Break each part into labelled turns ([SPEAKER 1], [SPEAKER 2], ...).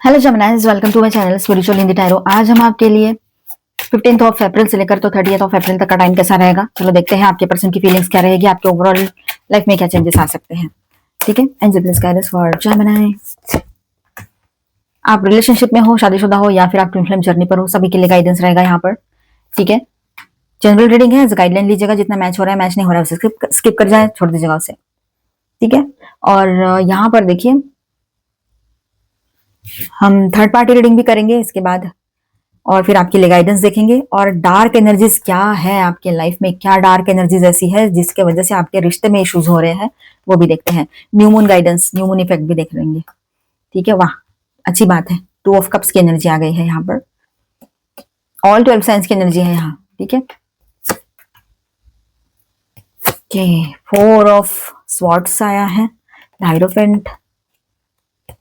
[SPEAKER 1] Hello Geminis, welcome to my channel spiritual Hindi tarot. आज हम आपके लिए 15th ऑफ अप्रैल से लेकर तो 30th ऑफ अप्रैल तक का टाइम कैसा रहेगा। चलो देखते हैं आपके पर्सन की फीलिंग्स क्या रहेगी, आपके ओवरऑल लाइफ में क्या चेंजेस आ सकते हैं। ठीक है, angel please guide us for Gemini. आप रिलेशनशिप में हो, शादीशुदा हो या फिर आप ट्विन फ्लेम जर्नी पर हो, सभी के लिए गाइडेंस रहेगा यहाँ पर। ठीक है, जनरल रीडिंग है, गाइडलाइन लीजिएगा। जितना मैच हो रहा है, मैच नहीं हो रहा है उसे स्किप कर जाए, छोड़ दीजिएगा उसे। ठीक है, और यहाँ पर देखिए हम थर्ड पार्टी रीडिंग भी करेंगे इसके बाद, और फिर आपके लिए गाइडेंस देखेंगे। और डार्क एनर्जीज क्या है आपके लाइफ में, क्या डार्क एनर्जीज ऐसी है जिसके वजह से आपके रिश्ते में इश्यूज हो रहे हैं, वो भी देखते हैं। New moon guidance, new moon effect भी देख लेंगे। ठीक है, वाह अच्छी बात है। 2 ऑफ कप्स की एनर्जी आ गई है यहाँ पर, ऑल 12 साइंस की एनर्जी है यहाँ। ठीक है, ओके, 4 ऑफ स्वॉर्ड्स आया है, hierophant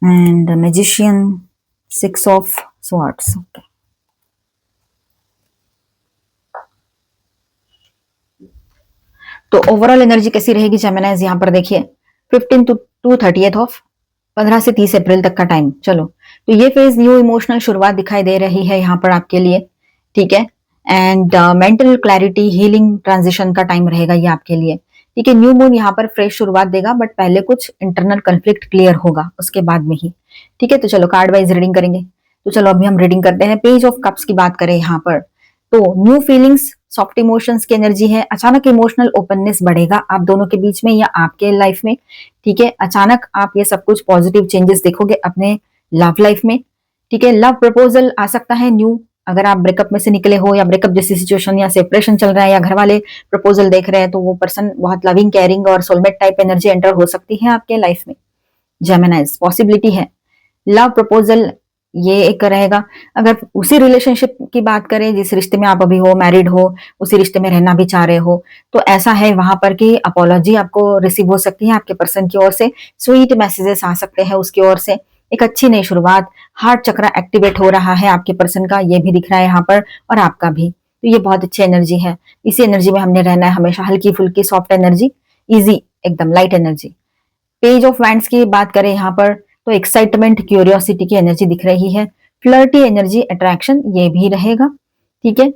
[SPEAKER 1] and magician, 6 of swords. Okay, तो ओवरऑल एनर्जी कैसी रहेगी जेमिनाइज, यहाँ पर देखिए 15 टू 30th ऑफ 15 से 30 अप्रैल तक का टाइम। चलो, तो ये फेज न्यू इमोशनल शुरुआत दिखाई दे रही है यहाँ पर आपके लिए। ठीक है, and mental clarity, healing, transition का टाइम रहेगा ये आपके लिए। ठीक है, न्यू मून यहाँ पर फ्रेश शुरुआत देगा, बट पहले कुछ इंटरनल कन्फ्लिक्ट क्लियर होगा उसके बाद में ही। ठीक है, तो चलो कार्ड वाइज रीडिंग करेंगे। तो चलो अभी हम रीडिंग करते हैं। पेज ऑफ कप्स की बात करें यहाँ पर, तो न्यू फीलिंग्स, सॉफ्ट इमोशंस की एनर्जी है। अचानक इमोशनल ओपननेस बढ़ेगा आप दोनों के बीच में या आपके लाइफ में। ठीक है, अचानक आप ये सब कुछ पॉजिटिव चेंजेस देखोगे अपने लव लाइफ में। ठीक है, लव प्रपोजल आ सकता है न्यू, अगर आप ब्रेकअप में से निकले हो या ब्रेकअप जैसी सिचुएशन या सेपरेशन चल रहा है या घर वाले प्रपोजल देख रहे हैं, तो वो पर्सन बहुत लविंग, केयरिंग और सोलमेट टाइप एनर्जी एंटर हो सकती है आपके लाइफ में। जेमिनाइज पॉसिबिलिटी है, लव प्रपोजल ये एक रहेगा। अगर उसी रिलेशनशिप की बात करें जिस रिश्ते में आप अभी हो, मैरिड हो, उसी रिश्ते में रहना भी चाह रहे हो, तो ऐसा है वहां पर कि अपोलॉजी आपको रिसीव हो सकती है आपके पर्सन की ओर से। स्वीट मैसेजेस आ सकते हैं उसकी ओर से, एक अच्छी नई शुरुआत। हार्ट चक्र एक्टिवेट हो रहा है आपके पर्सन का, ये भी दिख रहा है यहाँ पर, और आपका भी। तो ये बहुत अच्छी एनर्जी है, इसी एनर्जी में हमने रहना है हमेशा। हल्की फुल्की सॉफ्ट एनर्जी, इजी, एकदम light energy. Page of wands की बात करें यहाँ पर, तो एक्साइटमेंट, क्यूरियोसिटी की एनर्जी दिख रही है। फ्लर्टी एनर्जी, अट्रैक्शन, ये भी रहेगा। ठीक है,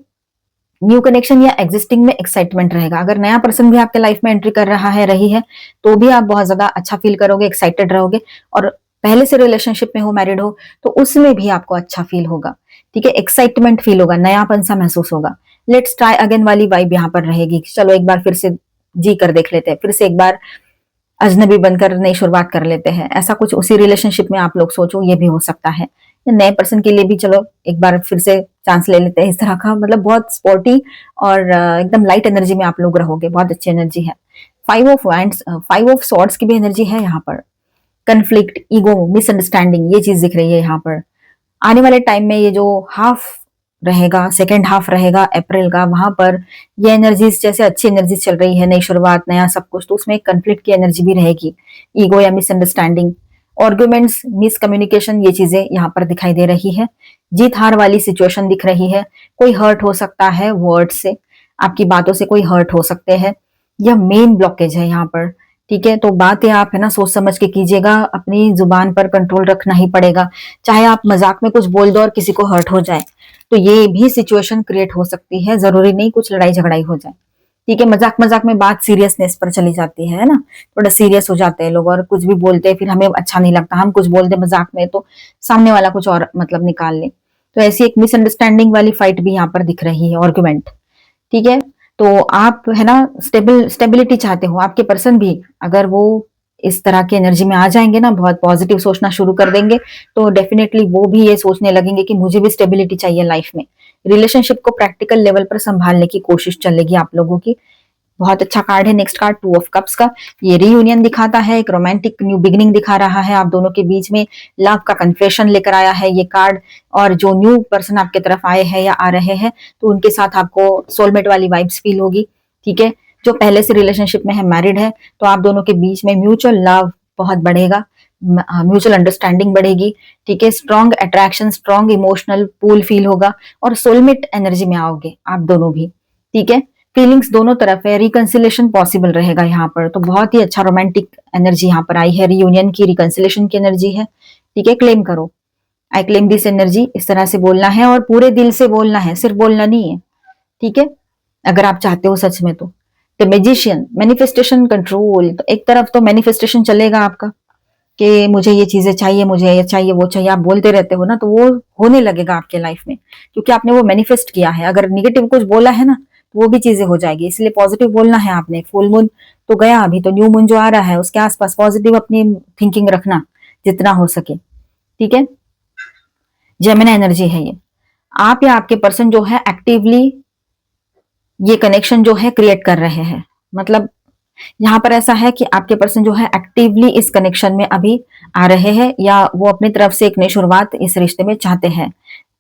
[SPEAKER 1] न्यू कनेक्शन या एग्जिस्टिंग में एक्साइटमेंट रहेगा। अगर नया पर्सन भी आपके लाइफ में एंट्री कर रहा है, रही है, तो भी आप बहुत ज्यादा अच्छा फील करोगे, एक्साइटेड रहोगे। और पहले से रिलेशनशिप में हो, मैरिड हो, तो उसमें भी आपको अच्छा फील होगा। ठीक है, एक्साइटमेंट फील होगा, नयापन सा महसूस होगा। लेट्स ट्राई अगेन वाली वाइब यहाँ पर रहेगी। चलो एक बार फिर से जी कर देख लेते हैं, फिर से एक बार अजनबी बनकर नई शुरुआत कर लेते हैं। ऐसा कुछ उसी रिलेशनशिप में आप लोग सोचो, ये भी हो सकता है। या नए पर्सन के लिए भी चलो एक बार फिर से चांस ले लेते हैं इस तरह का। मतलब बहुत स्पोर्टी और एकदम लाइट एनर्जी में आप लोग रहोगे, बहुत अच्छी एनर्जी है। 5 ऑफ वैंड्स, 5 ऑफ स्वॉर्ड्स की भी एनर्जी है यहाँ पर। कन्फ्लिक्ट, ईगो, मिसअंडरस्टैंडिंग, ये चीज दिख रही है यहाँ पर। आने वाले टाइम में ये जो हाफ रहेगा, सेकेंड हाफ रहेगा अप्रैल का, वहां पर ये एनर्जीज, जैसे अच्छी एनर्जीज चल रही है, नई शुरुआत, नया सब कुछ, तो उसमें कन्फ्लिक्ट की एनर्जी भी रहेगी। ईगो या मिसअंडरस्टैंडिंग, आर्ग्यूमेंट्स, मिसकम्युनिकेशन, ये चीजें यहाँ पर दिखाई दे रही है। जीत हार वाली सिचुएशन दिख रही है। कोई हर्ट हो सकता है वर्ड से, आपकी बातों से कोई हर्ट हो सकते हैं। यह मेन ब्लॉकेज है यहाँ पर। ठीक है, तो बातें आप है ना सोच समझ के कीजिएगा, अपनी जुबान पर कंट्रोल रखना ही पड़ेगा। चाहे आप मजाक में कुछ बोल दो और किसी को हर्ट हो जाए, तो ये भी सिचुएशन क्रिएट हो सकती है, जरूरी नहीं कुछ लड़ाई झगड़ाई हो जाए। ठीक है, मजाक मजाक में बात सीरियसनेस पर चली जाती है ना, थोड़ा सीरियस हो जाते हैं लोग और कुछ भी बोलते हैं, फिर हमें अच्छा नहीं लगता। हम कुछ बोलते मजाक में तो सामने वाला कुछ और मतलब निकाल ले, तो ऐसी एक मिसअंडरस्टैंडिंग वाली फाइट भी यहाँ पर दिख रही है, आर्गुमेंट। ठीक है, तो आप है ना स्टेबिलिटी चाहते हो, आपके पर्सन भी अगर वो इस तरह की एनर्जी में आ जाएंगे ना, बहुत पॉजिटिव सोचना शुरू कर देंगे, तो डेफिनेटली वो भी ये सोचने लगेंगे कि मुझे भी स्टेबिलिटी चाहिए लाइफ में। रिलेशनशिप को प्रैक्टिकल लेवल पर संभालने की कोशिश चलेगी आप लोगों की। बहुत अच्छा कार्ड है नेक्स्ट कार्ड, 2 ऑफ कप्स का। ये रीयूनियन दिखाता है, एक रोमांटिक न्यू बिगिनिंग दिखा रहा है आप दोनों के बीच में। लव का कन्फेशन लेकर आया है ये कार्ड, और जो न्यू पर्सन आपके तरफ आए हैं या आ रहे हैं, तो उनके साथ आपको सोलमेट वाली वाइब्स फील होगी। ठीक है, जो पहले से रिलेशनशिप में है, मैरिड है, तो आप दोनों के बीच में म्यूचुअल लव बहुत बढ़ेगा, म्यूचुअल अंडरस्टैंडिंग बढ़ेगी। ठीक है, strong attraction, strong emotional pool feel होगा, और सोलमेट एनर्जी में आओगे आप दोनों भी। ठीक है, फीलिंग्स दोनों तरफ है, रिकंसिलेशन पॉसिबल रहेगा यहाँ पर, तो बहुत ही अच्छा रोमांटिक एनर्जी यहाँ पर आई है। रियूनियन की, रिकंसिलेशन की एनर्जी है। ठीक है, क्लेम करो, आई क्लेम दिस एनर्जी, इस तरह से बोलना है और पूरे दिल से बोलना है, सिर्फ बोलना नहीं है, ठीक है, अगर आप चाहते हो सच में तो। द मैजिशियन, मैनिफेस्टेशन कंट्रोल, तो एक तरफ तो मैनिफेस्टेशन चलेगा आपका कि मुझे ये चीजें चाहिए, मुझे ये चाहिए, वो चाहिए, आप बोलते रहते हो ना, तो वो होने लगेगा आपके लाइफ में, क्योंकि आपने वो मैनिफेस्ट किया है। अगर निगेटिव कुछ बोला है ना, तो वो भी चीजें हो जाएगी, इसलिए पॉजिटिव बोलना है आपने। फुल मून तो गया, अभी तो न्यू मून जो आ रहा है उसके आसपास पॉजिटिव अपनी थिंकिंग रखना जितना हो सके, ठीक है। जेमिनी एनर्जी है ये। आप या आपके पर्सन जो है एक्टिवली ये कनेक्शन जो है क्रिएट कर रहे हैं, मतलब यहाँ पर ऐसा है कि आपके पर्सन जो है एक्टिवली इस कनेक्शन में अभी आ रहे हैं, या वो अपनी तरफ से एक नई शुरुआत इस रिश्ते में चाहते हैं।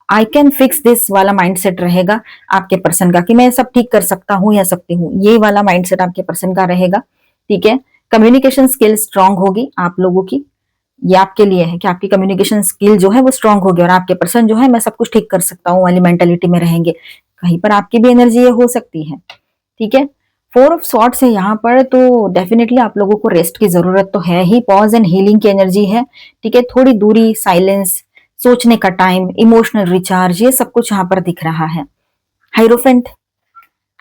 [SPEAKER 1] आई कैन फिक्स दिस वाला माइंडसेट रहेगा आपके पर्सन का, कि मैं सब ठीक कर सकता हूँ या सकती हूँ, ये वाला माइंडसेट आपके पर्सन का रहेगा, ठीक है। कम्युनिकेशन स्किल स्ट्रांग होगी आप लोगों की, ये आपके लिए है कि आपकी कम्युनिकेशन स्किल जो है वो स्ट्रांग होगी, और आपके पर्सन जो है मैं सब कुछ ठीक कर सकता हूँ वाली मेंटेलिटी में रहेंगे। कहीं पर आपकी भी एनर्जी ये हो सकती है, ठीक है। 4 ऑफ सॉर्ड्स है यहाँ पर, तो डेफिनेटली आप लोगों को रेस्ट की जरूरत तो है ही, पॉज एंड हीलिंग की एनर्जी है, ठीक है। थोड़ी दूरी, साइलेंस, सोचने का टाइम, इमोशनल रिचार्ज, ये सब कुछ यहाँ पर दिख रहा है। हाइरोफेंट,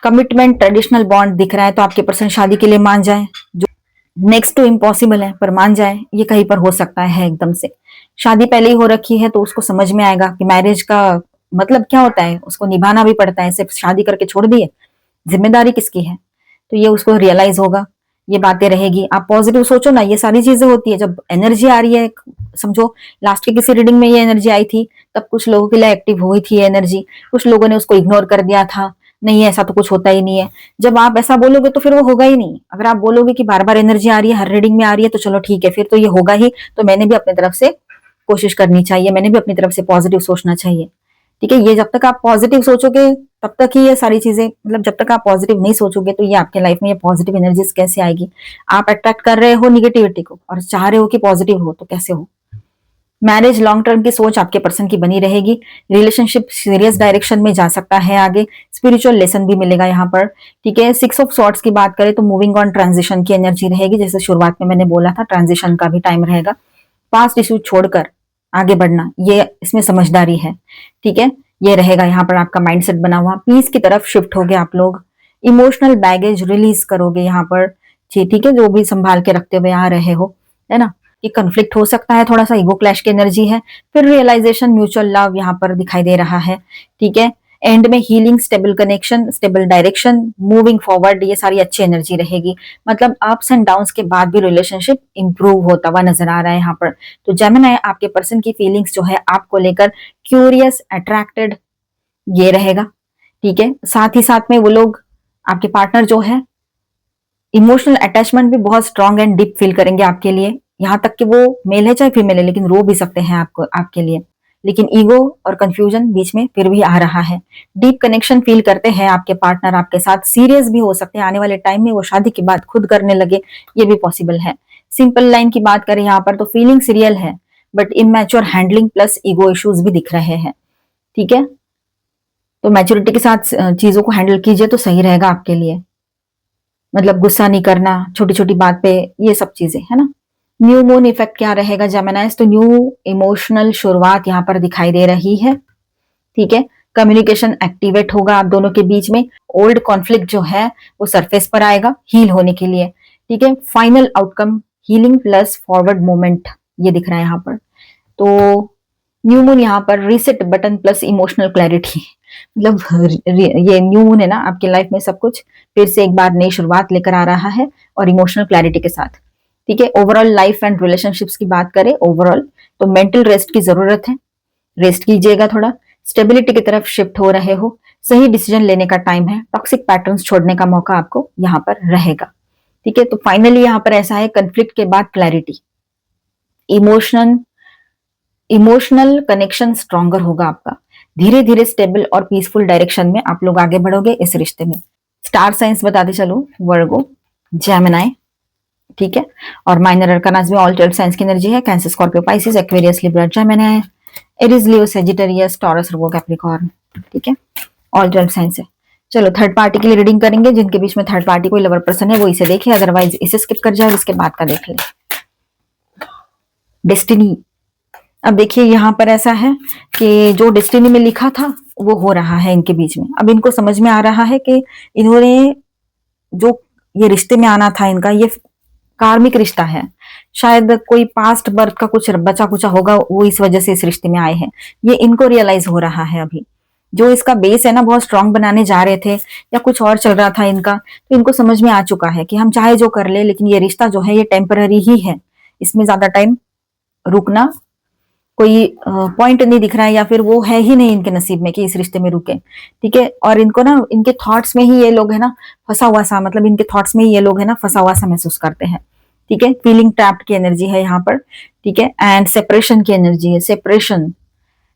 [SPEAKER 1] कमिटमेंट, ट्रेडिशनल बॉन्ड दिख रहा है, तो आपके पर्सन शादी के लिए मान जाए, जो नेक्स्ट टू इम्पॉसिबल है, पर मान जाए, ये कहीं पर हो सकता है एकदम से। शादी पहले ही हो रखी है तो उसको समझ में आएगा कि मैरिज का मतलब क्या होता है, उसको निभाना भी पड़ता है, सिर्फ शादी करके छोड़ दिए, जिम्मेदारी किसकी है, तो ये उसको रियलाइज होगा, ये बातें रहेगी। आप पॉजिटिव सोचो ना, ये सारी चीजें होती है जब एनर्जी आ रही है। समझो लास्ट की किसी रीडिंग में ये एनर्जी आई थी, तब कुछ लोगों के लिए एक्टिव हुई थी ये एनर्जी, कुछ लोगों ने उसको इग्नोर कर दिया था, नहीं ऐसा तो कुछ होता ही नहीं है। जब आप ऐसा बोलोगे तो फिर वो होगा ही नहीं। अगर आप बोलोगे कि बार बार एनर्जी आ रही है, हर रीडिंग में आ रही है, तो चलो ठीक है, फिर तो ये होगा ही, तो मैंने भी अपनी तरफ से कोशिश करनी चाहिए, मैंने भी अपनी तरफ से पॉजिटिव सोचना चाहिए, ठीक है। ये जब तक आप पॉजिटिव सोचोगे तब तक ही ये सारी चीजें, मतलब जब तक आप पॉजिटिव नहीं सोचोगे तो ये आपके लाइफ में ये पॉजिटिव एनर्जीज कैसे आएगी। आप अट्रैक्ट कर रहे हो निगेटिविटी को और चाह रहे हो कि पॉजिटिव हो, तो कैसे हो। मैरिज लॉन्ग टर्म की सोच आपके पर्सन की बनी रहेगी, रिलेशनशिप सीरियस डायरेक्शन में जा सकता है आगे, स्पिरिचुअल लेसन भी मिलेगा यहाँ पर, ठीक है। 6 ऑफ सॉर्ड्स की बात करें तो मूविंग ऑन, ट्रांजिशन की एनर्जी रहेगी, जैसे शुरुआत में मैंने बोला था, ट्रांजिशन का भी टाइम रहेगा। पास्ट इशू छोड़कर आगे बढ़ना, ये इसमें समझदारी है, ठीक है। ये रहेगा यहाँ पर आपका माइंडसेट बना हुआ, पीस की तरफ शिफ्ट होगे आप लोग, इमोशनल बैगेज रिलीज करोगे यहाँ पर, ठीक है, जो भी संभाल के रखते हुए आ रहे हो, है ना। कि कंफ्लिक्ट हो सकता है, थोड़ा सा ईगो क्लैश की एनर्जी है, फिर रियलाइजेशन, म्यूचुअल लव यहाँ पर दिखाई दे रहा है, ठीक है। एंड में healing, stable connection, stable direction, moving forward, ये सारी अच्छी एनर्जी रहेगी। मतलब अप्स एंड डाउन्स के बाद भी रिलेशनशिप इंप्रूव होता हुआ नजर आ रहा है यहाँ पर। तो जेमिनी, आपके पर्सन की फीलिंग्स जो है आपको लेकर क्यूरियस, अट्रैक्टेड, ये रहेगा, ठीक है। साथ ही साथ में वो लोग, आपके पार्टनर जो है, इमोशनल अटैचमेंट भी बहुत स्ट्रांग एंड डीप फील करेंगे आपके लिए, यहाँ तक कि वो मेल है चाहे फीमेल है, लेकिन रो भी सकते हैं आपको, आपके लिए। लेकिन ईगो और कंफ्यूजन बीच में फिर भी आ रहा है। डीप कनेक्शन फील करते हैं आपके पार्टनर आपके साथ, सीरियस भी हो सकते हैं आने वाले टाइम में, वो शादी के बाद खुद करने लगे, ये भी पॉसिबल है। सिंपल लाइन की बात करें यहाँ पर तो फीलिंग्स रियल है, but immature handling plus ego issues भी दिख रहे हैं, ठीक है। तो मैच्योरिटी के साथ चीजों को हैंडल कीजिए तो सही रहेगा आपके लिए, मतलब गुस्सा नहीं करना छोटी छोटी बात पे, ये सब चीजें, है ना। न्यू मून इफेक्ट क्या रहेगा जेमिनाइज, तो न्यू इमोशनल शुरुआत यहाँ पर दिखाई दे रही है, ठीक है। कम्युनिकेशन एक्टिवेट होगा आप दोनों के बीच में, ओल्ड कॉन्फ्लिक्ट जो है वो सरफेस पर आएगा हील होने के लिए, ठीक है। Final outcome healing plus forward moment, ये दिख रहा है यहाँ पर। तो न्यू मून यहाँ पर reset button plus emotional clarity, मतलब ये न्यू मून है ना आपकी लाइफ में, सब कुछ फिर से एक बार नई शुरुआत लेकर आ रहा है और इमोशनल क्लैरिटी के साथ, ठीक है। ओवरऑल लाइफ एंड रिलेशनशिप्स की बात करें ओवरऑल, तो मेंटल रेस्ट की जरूरत है, रेस्ट कीजिएगा थोड़ा, स्टेबिलिटी की तरफ शिफ्ट हो रहे हो, सही डिसीजन लेने का टाइम है, टॉक्सिक पैटर्न्स छोड़ने का मौका आपको यहाँ पर रहेगा, ठीक है। तो फाइनली यहाँ पर ऐसा है, कंफ्लिक्ट के बाद क्लैरिटी, इमोशनल कनेक्शन स्ट्रॉन्गर होगा आपका, धीरे धीरे स्टेबल और पीसफुल डायरेक्शन में आप लोग आगे बढ़ोगे इस रिश्ते में। स्टार साइंस बताते चलो, वर्गो, जेमिनी, ठीक है। और माइनर अरकानास में ऑल 12 साइंस की एनर्जी है, Cancer, Scorpio, Pisces, Aquarius, Libra, Gemini, Aries, Leo, Sagittarius, Taurus, Virgo, Capricorn, ठीक है। ऑल 12 साइंस है। चलो थर्ड पार्टी के लिए रीडिंग करेंगे, जिनके बीच में थर्ड पार्टी कोई लवर पर्सन है वो इसे देखे, अदरवाइज इसे स्किप कर जाए और इसके बाद का देख ले। डेस्टिनी, अब देखिए यहाँ पर ऐसा है कि जो डेस्टिनी में लिखा था वो हो रहा है इनके बीच में। अब इनको समझ में आ रहा है कि इन्होंने जो ये रिश्ते में आना था, इनका ये कार्मिक रिश्ता है। शायद कोई पास्ट बर्थ का कुछ बचा कुचा होगा, वो इस वजह से इस रिश्ते में आए हैं। ये इनको रियलाइज हो रहा है अभी। जो इसका बेस है ना, बहुत स्ट्रांग बनाने जा रहे थे या कुछ और चल रहा था इनका, तो इनको समझ में आ चुका है कि हम चाहे जो कर ले, लेकिन ये रिश्ता जो है ये टेम्पररी ही है। इसमें ज्यादा टाइम रुकना कोई पॉइंट नहीं दिख रहा है, या फिर वो है ही नहीं इनके नसीब में कि इस रिश्ते में रुके। ठीक है। और इनको ना इनके थॉट्स में ही ये लोग है ना फंसा हुआ सा, मतलब इनके थॉट्स में ही ये लोग है ना फंसा हुआ सा महसूस करते हैं। ठीक है। फीलिंग ट्रैप्ड की एनर्जी है यहाँ पर। ठीक है। एंड सेपरेशन की एनर्जी है, सेपरेशन।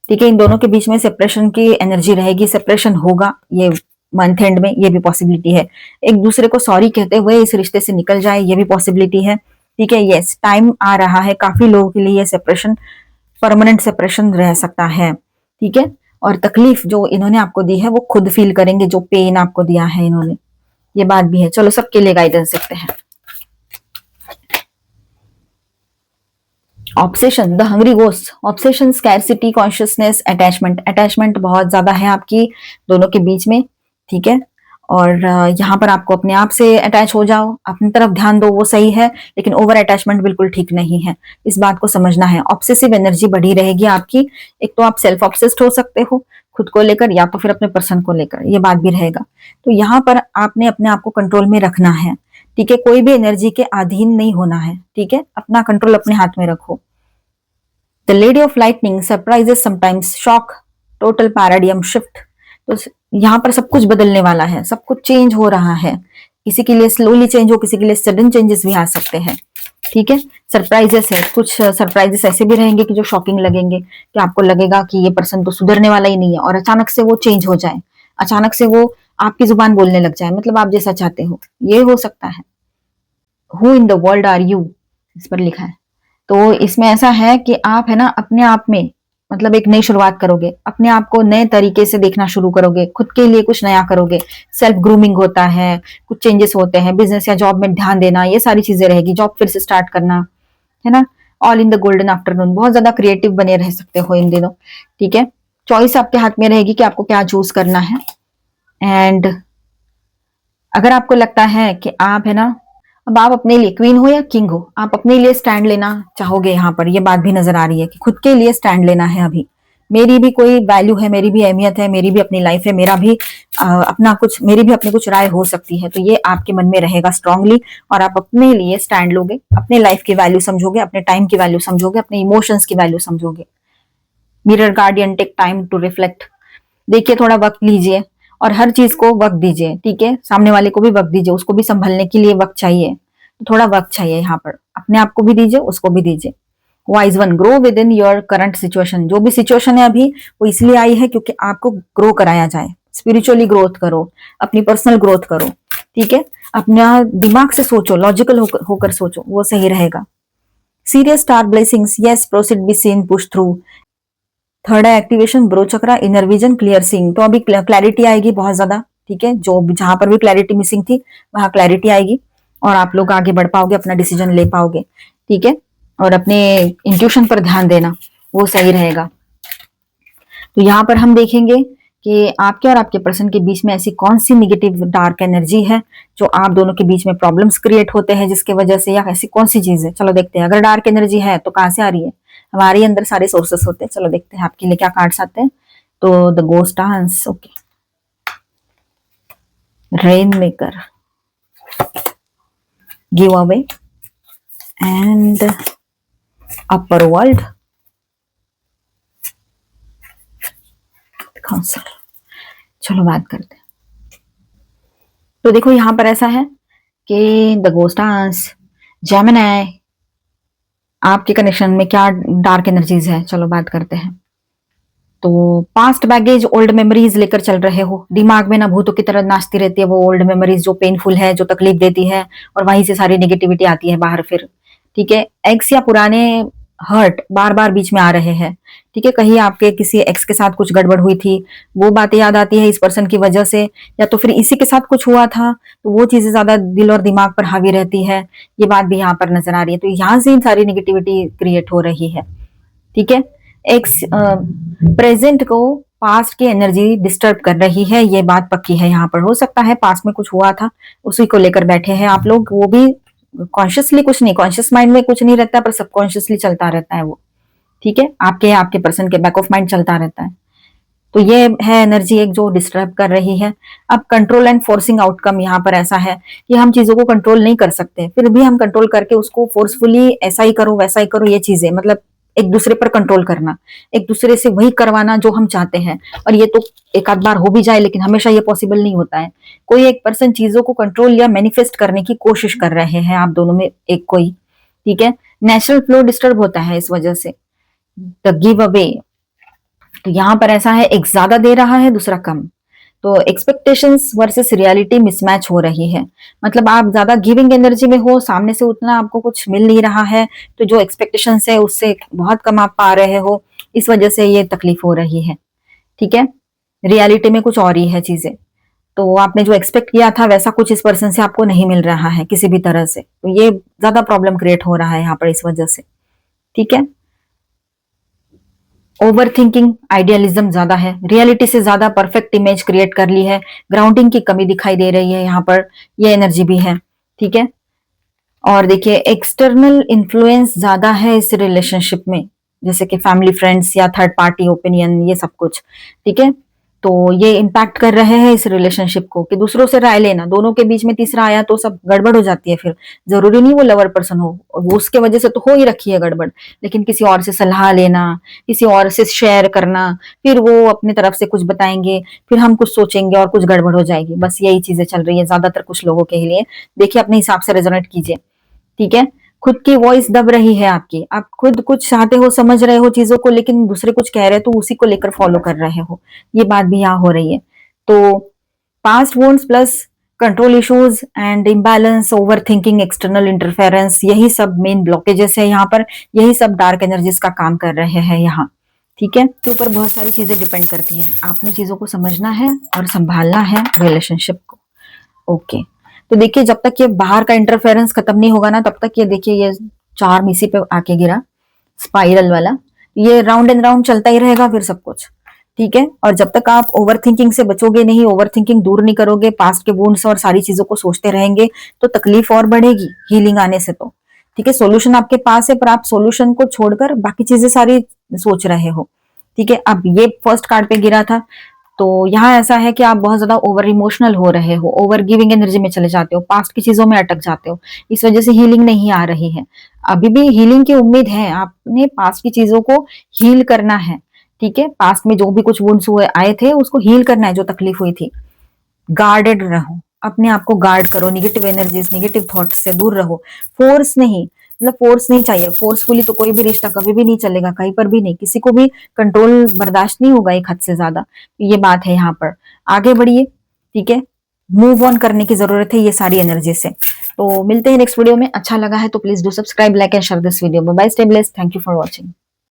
[SPEAKER 1] ठीक है। इन दोनों के बीच में सेपरेशन की एनर्जी रहेगी, सेपरेशन होगा ये मंथ एंड में, ये भी पॉसिबिलिटी है। एक दूसरे को सॉरी कहते हुए इस रिश्ते से निकल जाए, ये भी पॉसिबिलिटी है। ठीक है। यस, टाइम आ रहा है काफी लोगों के लिए, सेपरेशन परमानेंट सेपरेशन रह सकता है। ठीक है। और तकलीफ जो इन्होंने आपको दी है वो खुद फील करेंगे, जो पेन आपको दिया है इन्होंने, ये बात भी है। चलो सबके लिए गाइडेंस देखते हैं। Obsession, the hungry ghost. Obsession, scarcity, consciousness, attachment. Attachment बहुत ज्यादा है आपकी दोनों के बीच में। ठीक है। और यहाँ पर आपको अपने आप से अटैच हो जाओ, अपनी तरफ ध्यान दो, वो सही है, लेकिन ओवर अटैचमेंट बिल्कुल ठीक नहीं है। इस बात को समझना है। ऑब्सेसिव एनर्जी बढ़ी रहेगी आपकी। एक तो आप सेल्फ ऑब्सेस्ड हो सकते हो खुद को लेकर, या तो फिर अपने पर्सन को लेकर, ये बात भी रहेगा। तो यहाँ पर आपने अपने आप को कंट्रोल में रखना है। ठीक है। कोई भी एनर्जी के अधीन नहीं होना है। ठीक है। अपना कंट्रोल अपने हाथ में रखो। The lady of lightning, surprises sometimes, shock, total paradigm shift. तो यहाँ पर सब कुछ बदलने वाला है, सब कुछ चेंज हो रहा है। किसी के लिए स्लोली चेंज हो, किसी के लिए सडन चेंजेस भी आ सकते हैं। ठीक है। सरप्राइजेस है, कुछ सरप्राइजेस ऐसे भी रहेंगे कि जो शॉकिंग लगेंगे, कि आपको लगेगा कि ये पर्सन तो सुधरने वाला ही नहीं है, और अचानक से वो चेंज हो जाए, अचानक से वो आपकी जुबान बोलने लग जाए, मतलब आप जैसा चाहते हो, ये हो सकता है। Who in the world are you, इस पर लिखा है। तो इसमें ऐसा है कि आप है ना अपने आप में, मतलब एक नई शुरुआत करोगे, अपने आप को नए तरीके से देखना शुरू करोगे, खुद के लिए कुछ नया करोगे। सेल्फ ग्रूमिंग होता है, कुछ चेंजेस होते हैं, बिजनेस या जॉब में ध्यान देना, ये सारी चीजें रहेगी। जॉब फिर से स्टार्ट करना, है ना। All in the golden afternoon, बहुत ज्यादा क्रिएटिव बने रह सकते हो इन दिनों। ठीक है। चॉइस आपके हाथ में रहेगी कि आपको क्या चूज करना है। एंड अगर आपको लगता है कि आप है ना, अब आप अपने लिए क्वीन हो या किंग हो, आप अपने लिए स्टैंड लेना चाहोगे, यहाँ पर ये बात भी नजर आ रही है कि खुद के लिए स्टैंड लेना है अभी। मेरी भी कोई वैल्यू है, मेरी भी अहमियत है, मेरी भी अपनी लाइफ है, मेरा भी अपना कुछ, मेरी भी अपनी कुछ राय हो सकती है। तो ये आपके मन में रहेगा स्ट्रांगली, और आप अपने लिए स्टैंड लोगे, अपने लाइफ की वैल्यू समझोगे, अपने टाइम की वैल्यू समझोगे, अपने इमोशंस की वैल्यू समझोगे। Mirror guardian, take time to reflect. देखिए, थोड़ा वक्त लीजिए और हर चीज को वक्त दीजिए। ठीक है। सामने वाले को भी वक्त दीजिए, उसको भी संभलने के लिए वक्त चाहिए, थोड़ा वक्त चाहिए यहाँ पर। अपने आप को भी दीजिए, उसको भी दीजिए। Wise one, grow with in your current situation. जो भी सिचुएशन है अभी, वो इसलिए आई है क्योंकि आपको ग्रो कराया जाए। स्पिरिचुअली ग्रोथ करो, अपनी पर्सनल ग्रोथ करो। ठीक है। अपना दिमाग से सोचो, लॉजिकल होकर सोचो, वो सही रहेगा। Serious star blessings, yes proceed be seen push through. Third है एक्टिवेशन, ब्रो चक्रा, इनर विजन, क्लियर सीइंग। तो अभी क्लैरिटी आएगी बहुत ज्यादा। ठीक है। जो जहां पर भी क्लैरिटी मिसिंग थी, वहां क्लैरिटी आएगी और आप लोग आगे बढ़ पाओगे, अपना डिसीजन ले पाओगे। ठीक है। और अपने इंट्यूशन पर ध्यान देना, वो सही रहेगा। तो यहाँ पर हम देखेंगे कि आपके और आपके पर्सन के बीच में ऐसी कौन सी निगेटिव डार्क एनर्जी है जो आप दोनों के बीच में प्रॉब्लम्स क्रिएट होते हैं जिसके वजह से, या ऐसी कौन सी चीज है। चलो देखते हैं। अगर डार्क एनर्जी है तो कहाँ से आ रही है, हमारे अंदर सारे सोर्सेस होते हैं। चलो देखते हैं आपके लिए क्या कार्ड्स आते हैं। तो the ghost dance, okay, rain maker, give away, and upper world, counsellor. चलो बात करते हैं। तो देखो यहां पर ऐसा है कि द गोस्ट डांस, जेमिनी, आपके कनेक्शन में क्या डार्क एनर्जीज है, चलो बात करते हैं। तो पास्ट बैगेज, ओल्ड मेमोरीज लेकर चल रहे हो, दिमाग में ना भूतों की तरह नाचती रहती है वो ओल्ड मेमोरीज जो पेनफुल है, जो तकलीफ देती है, और वहीं से सारी नेगेटिविटी आती है बाहर फिर। ठीक है। एक्स या पुराने हर्ट बार बार बीच में आ रहे हैं। ठीक है। कहीं आपके किसी एक्स के साथ कुछ गड़बड़ हुई थी, वो बातें याद आती है इस पर्सन की वजह से, या तो फिर इसी के साथ कुछ हुआ था, तो वो चीजें ज्यादा दिल और दिमाग पर हावी रहती है। ये बात भी यहाँ पर नजर आ रही है। तो यहाँ से सारी निगेटिविटी क्रिएट हो रही है। ठीक है। एक्स प्रेजेंट को पास्ट की एनर्जी डिस्टर्ब कर रही है, ये बात पक्की है। यहाँ पर हो सकता है पास्ट में कुछ हुआ था, उसी को लेकर बैठे हैं आप लोग। वो भी कॉन्शियसली कुछ नहीं, कॉन्शियस माइंड में कुछ नहीं रहता, पर सबकॉन्शियसली चलता रहता है वो। ठीक है, आपके पर्सन के बैक ऑफ माइंड चलता रहता है। तो ये है एनर्जी एक जो डिस्टर्ब कर रही है। अब कंट्रोल एंड फोर्सिंग आउटकम यहाँ पर ऐसा है कि हम चीजों को कंट्रोल नहीं कर सकते, फिर भी हम कंट्रोल करके उसको फोर्सफुली ऐसा ही करो वैसा ही करो, ये चीजें मतलब एक दूसरे पर कंट्रोल करना, एक दूसरे से वही करवाना जो हम चाहते हैं। और ये तो एक आध बार हो भी जाए, लेकिन हमेशा ये पॉसिबल नहीं होता है। कोई एक पर्सन चीजों को कंट्रोल या मैनिफेस्ट करने की कोशिश कर रहे हैं, आप दोनों में एक कोई। ठीक है, नेचुरल फ्लो डिस्टर्ब होता है इस वजह से। द गिव अवे, तो यहां पर ऐसा है, एक ज्यादा दे रहा है दूसरा कम, तो एक्सपेक्टेशंस वर्सेस रियलिटी मिसमैच हो रही है। मतलब आप ज्यादा गिविंग एनर्जी में हो, सामने से उतना आपको कुछ मिल नहीं रहा है, तो जो एक्सपेक्टेशंस है उससे बहुत कम आप पा रहे हो, इस वजह से ये तकलीफ हो रही है। ठीक है, रियलिटी में कुछ और ही है चीजें। तो आपने जो एक्सपेक्ट किया था वैसा कुछ इस पर्सन से आपको नहीं मिल रहा है किसी भी तरह से, तो ये ज्यादा प्रॉब्लम क्रिएट हो रहा है यहाँ पर इस वजह से। ठीक है, ओवर थिंकिंग, आइडियलिज्म ज्यादा है, रियलिटी से ज्यादा परफेक्ट इमेज क्रिएट कर ली है, ग्राउंडिंग की कमी दिखाई दे रही है यहाँ पर, ये एनर्जी भी है। ठीक है, और देखिए एक्सटर्नल इन्फ्लुएंस ज्यादा है इस रिलेशनशिप में, जैसे कि फैमिली, फ्रेंड्स या थर्ड पार्टी ओपिनियन, ये सब कुछ। ठीक है, तो ये इम्पैक्ट कर रहे हैं इस रिलेशनशिप को, कि दूसरों से राय लेना, दोनों के बीच में तीसरा आया तो सब गड़बड़ हो जाती है। फिर जरूरी नहीं वो लवर पर्सन हो, वो उसके वजह से तो हो ही रखी है गड़बड़, लेकिन किसी और से सलाह लेना, किसी और से शेयर करना, फिर वो अपनी तरफ से कुछ बताएंगे, फिर हम कुछ सोचेंगे और कुछ गड़बड़ हो जाएगी। बस यही चीजें चल रही है ज्यादातर कुछ लोगों के लिए। देखिए अपने हिसाब से रेजोनेट कीजिए। ठीक है, खुद की वॉइस दब रही है आपकी, आप खुद कुछ चाहते हो, समझ रहे हो चीजों को, लेकिन दूसरे कुछ कह रहे हैं तो उसी को लेकर फॉलो कर रहे हो, ये बात भी यहाँ हो रही है। तो past वोन्स plus control issues and imbalance, over thinking, external interference, यही सब मेन ब्लॉकेजेस है यहाँ पर, यही सब डार्क एनर्जीज का काम कर रहे हैं यहाँ। ठीक है, के ऊपर बहुत सारी चीजें डिपेंड करती है, आपने चीजों को समझना है और संभालना है रिलेशनशिप को। ओके, तो देखिए जब तक ये बाहर का इंटरफेरेंस खत्म नहीं होगा ना, तब तक ये देखिए ये चार्म इसी पे आके गिरा, स्पाइरल वाला, ये राउंड एंड राउंड चलता ही रहेगा फिर सब कुछ। ठीक है, और जब तक आप ओवर थिंकिंग से बचोगे नहीं, ओवर थिंकिंग दूर नहीं करोगे, पास्ट के वुंड्स और सारी चीजों को सोचते रहेंगे, तो तकलीफ और बढ़ेगी हीलिंग आने से। तो ठीक है, सोल्यूशन आपके पास है, पर आप सोल्यूशन को छोड़कर बाकी चीजें सारी सोच रहे हो। ठीक है, अब ये फर्स्ट कार्ड पे गिरा था, तो यहाँ ऐसा है कि आप बहुत ज्यादा ओवर इमोशनल हो रहे हो, ओवर गिविंग एनर्जी में चले जाते हो, पास्ट की चीजों में अटक जाते हो, इस वजह से हीलिंग नहीं आ रही है। अभी भी हीलिंग की उम्मीद है, आपने पास्ट की चीजों को हील करना है। ठीक है, पास्ट में जो भी कुछ वुंड्स हुए आए थे उसको हील करना है, जो तकलीफ हुई थी। गार्डेड रहो, अपने आप को गार्ड करो, निगेटिव एनर्जीज, नेगेटिव थॉट से दूर रहो। फोर्स नहीं, मतलब फोर्स नहीं चाहिए, फोर्सफुली तो कोई भी रिश्ता कभी भी नहीं चलेगा, कहीं पर भी नहीं, किसी को भी कंट्रोल बर्दाश्त नहीं होगा एक हद से ज्यादा, ये बात है यहाँ पर। आगे बढ़िए। ठीक है, मूव ऑन करने की जरूरत है ये सारी एनर्जी से। तो मिलते हैं नेक्स्ट वीडियो में। अच्छा लगा है तो please do subscribe, like and share this video. Bye bye, stay blessed, thank you for watching.